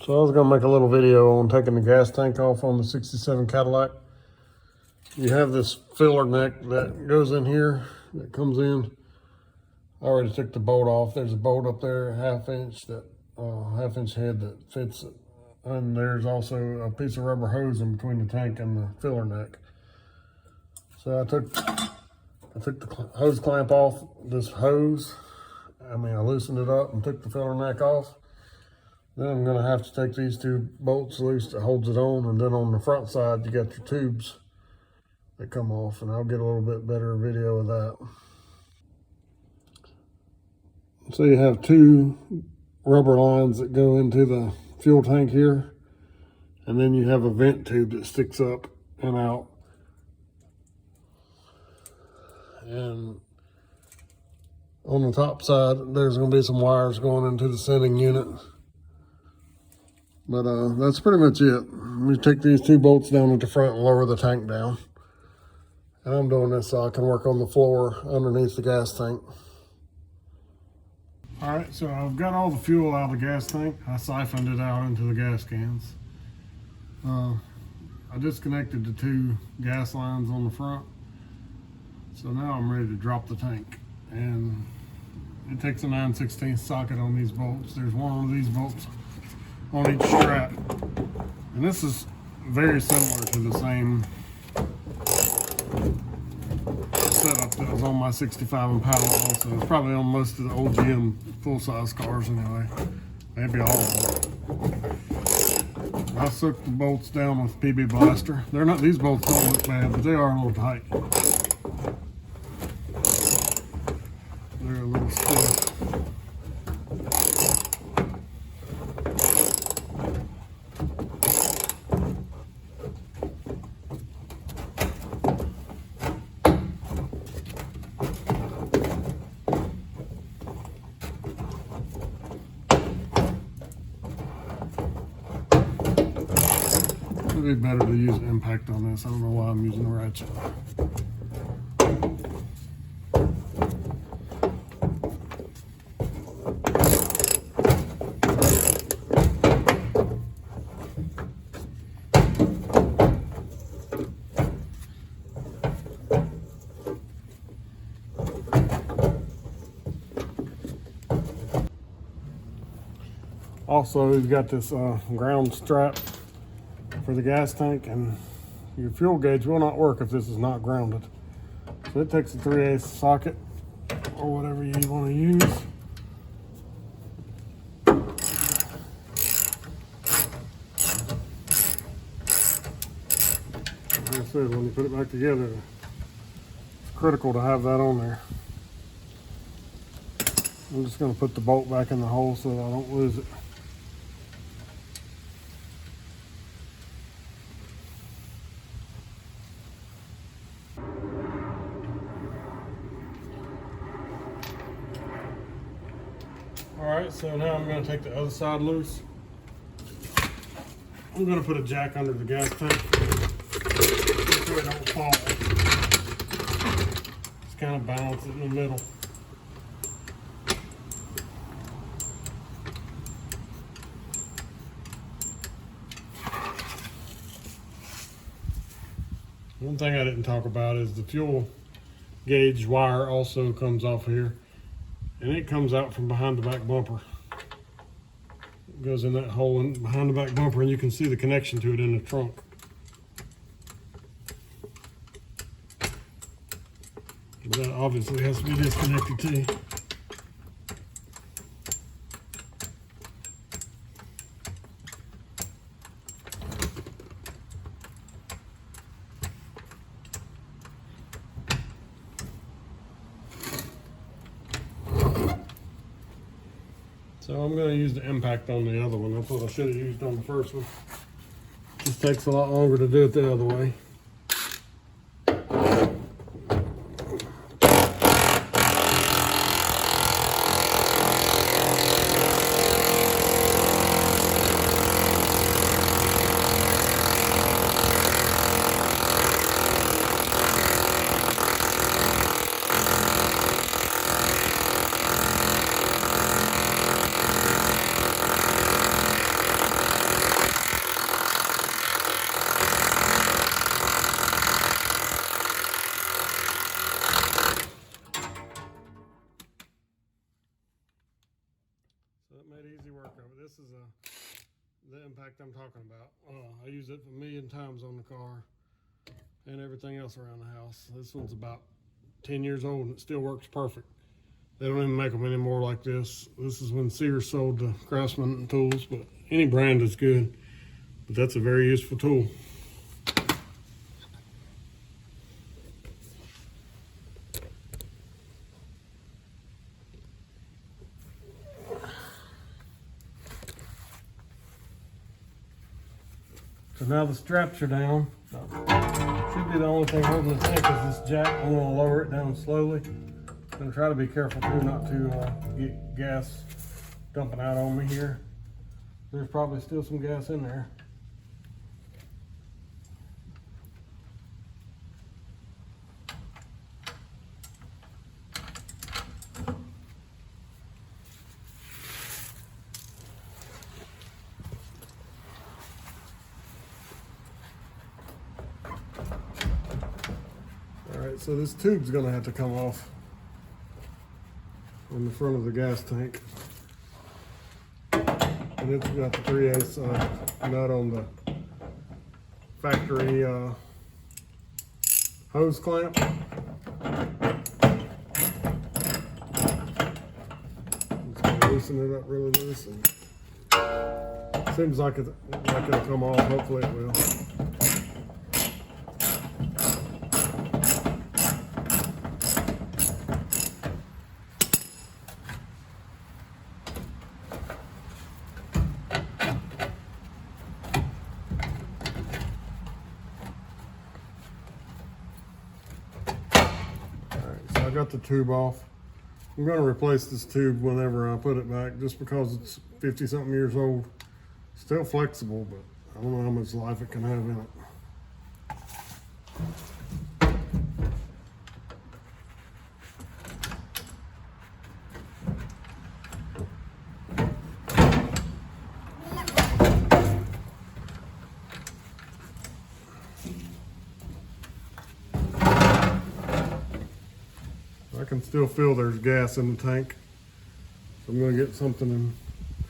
So I was gonna make a little video on taking the gas tank off on the 67 Cadillac. You have this filler neck that goes in here, that comes in. I already took the bolt off. There's a bolt up there, half-inch head that fits it. And there's also a piece of rubber hose in between the tank and the filler neck. So I took the hose clamp off this hose. I loosened it up and took the filler neck off. Then I'm gonna have to take these two bolts loose that holds it on, and then on the front side you got your tubes that come off, and I'll get a little bit better video of that. So you have two rubber lines that go into the fuel tank here, and then you have a vent tube that sticks up and out. And on the top side, there's gonna be some wires going into the sending unit. But that's pretty much it. We take these two bolts down at the front and lower the tank down. And I'm doing this so I can work on the floor underneath the gas tank. All right, so I've got all the fuel out of the gas tank. I siphoned it out into the gas cans. I disconnected the two gas lines on the front. So now I'm ready to drop the tank. And it takes a 9/16 socket on these bolts. There's one of these bolts on each strap. And this is very similar to the same setup that was on my 65 Impala also. It's probably on most of the old GM full-size cars anyway. Maybe all of them. I soaked the bolts down with PB Blaster. These bolts don't look bad, but they are a little tight. They're a little stiff. It'd be better to use impact on this. I don't know why I'm using a ratchet. Also, you've got this ground strap for the gas tank, and your fuel gauge will not work if this is not grounded. So it takes a 3/8 socket or whatever you want to use. Like I said, when you put it back together, it's critical to have that on there. I'm just going to put the bolt back in the hole so that I don't lose it. Alright, so now I'm going to take the other side loose. I'm going to put a jack under the gas tank so it don't fall. Just kind of balance it in the middle. One thing I didn't talk about is the fuel gauge wire also comes off here. And it comes out from behind the back bumper. It goes in that hole behind the back bumper, and you can see the connection to it in the trunk. But that obviously has to be disconnected too. So I'm going to use the impact on the other one. That's what I should have used on the first one. Just takes a lot longer to do it the other way. work of it. This is the impact I'm talking about. I use it a million times on the car and everything else around the house. This one's about 10 years old and it still works perfect. They don't even make them anymore like this. This is when Sears sold the Craftsman tools, but any brand is good. But that's a very useful tool. So now the straps are down. Should be the only thing holding the tank is this jack. I'm going to lower it down slowly. I'm going to try to be careful too not to get gas dumping out on me here. There's probably still some gas in there. Alright, so this tube's going to have to come off on the front of the gas tank. And it's got the 3/8 nut on the factory hose clamp. Just gonna loosen it up really loose. And seems like it'll come off. Hopefully it will. I got the tube off. I'm going to replace this tube whenever I put it back, just because it's 50-something years old. Still flexible, but I don't know how much life it can have in it. I can still feel there's gas in the tank. So I'm going to get something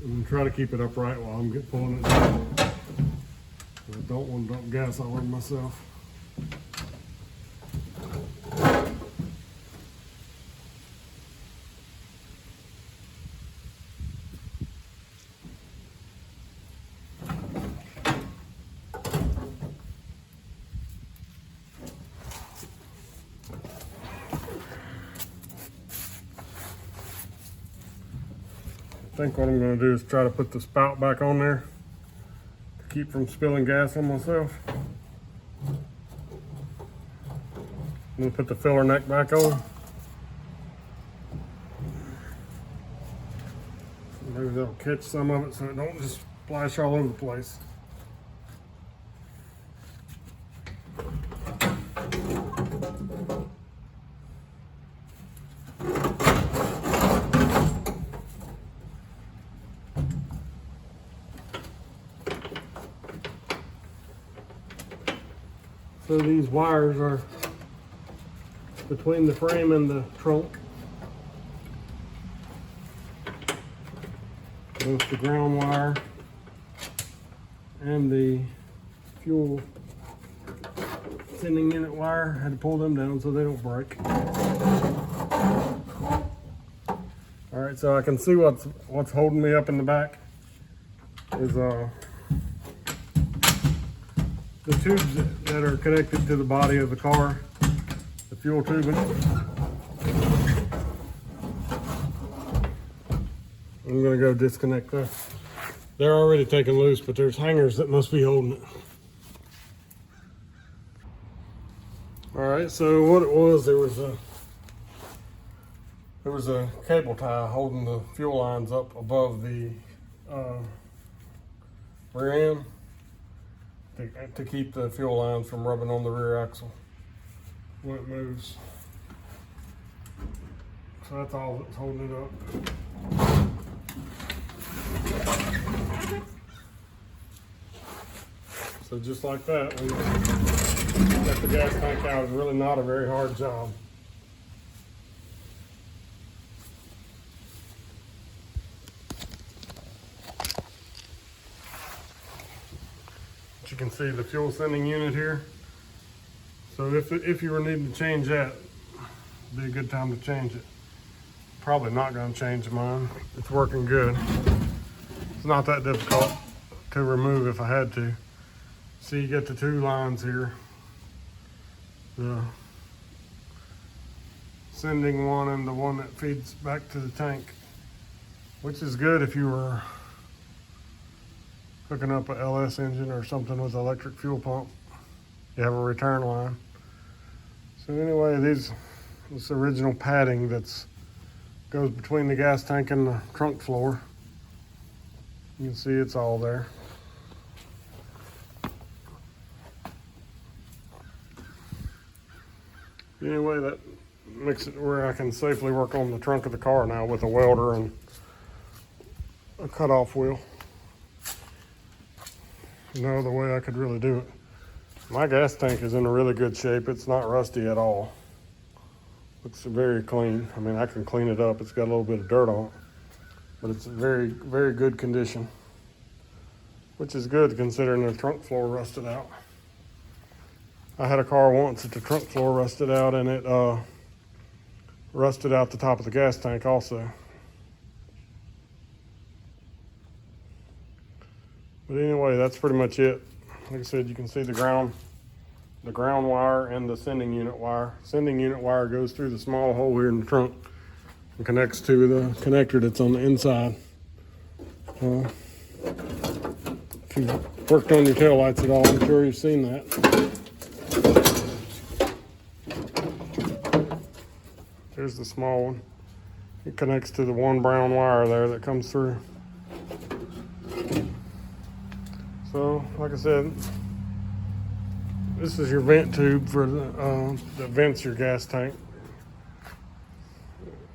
and try to keep it upright while I'm pulling it down. I don't want to dump gas all over myself. I think what I'm going to do is try to put the spout back on there to keep from spilling gas on myself. I'm going to put the filler neck back on. Maybe that'll catch some of it so it don't just splash all over the place. So these wires are between the frame and the trunk. Both the ground wire and the fuel sending unit wire. I had to pull them down so they don't break. All right, so I can see what's holding me up in the back is the tubes that are connected to the body of the car, the fuel tubing. I'm gonna go disconnect that. They're already taken loose, but there's hangers that must be holding it. All right, so what it was, there was a cable tie holding the fuel lines up above the rear end to keep the fuel lines from rubbing on the rear axle when it moves. So that's all that's holding it up. So just like that, we got the gas tank out. It's really not a very hard job. you can see the fuel sending unit here. So if you were needing to change that, it'd be a good time to change it. Probably not going to change mine. It's working good. It's not that difficult to remove if I had to. See, you get the two lines here. The sending one and the one that feeds back to the tank, which is good if you were hooking up a LS engine or something with an electric fuel pump. You have a return line. So anyway, this original padding that's goes between the gas tank and the trunk floor. You can see it's all there. Anyway, that makes it where I can safely work on the trunk of the car now with a welder and a cutoff wheel. No other way I could really do it. My gas tank is in a really good shape. It's not rusty at all. Looks very clean. I mean, I can clean it up. It's got a little bit of dirt on it, but it's very, very good condition, which is good considering the trunk floor rusted out. I had a car once that the trunk floor rusted out, and it rusted out the top of the gas tank also. But anyway, that's pretty much it. Like I said, you can see the ground wire and the sending unit wire. Sending unit wire goes through the small hole here in the trunk and connects to the connector that's on the inside. If you've worked on your taillights at all, I'm sure you've seen that. Here's the small one. It connects to the one brown wire there that comes through. So, like I said, this is your vent tube for that vents your gas tank.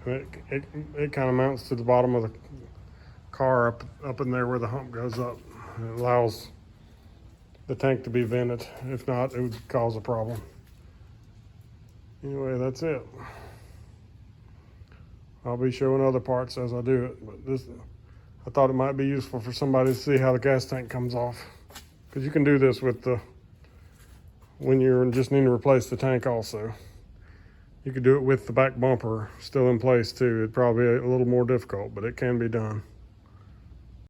It kind of mounts to the bottom of the car up in there where the hump goes up. It allows the tank to be vented. If not, it would cause a problem. Anyway, that's it. I'll be showing other parts as I do it, but I thought it might be useful for somebody to see how the gas tank comes off. Because you can do this with when you're just needing to replace the tank also. You could do it with the back bumper still in place too. It'd probably be a little more difficult, but it can be done.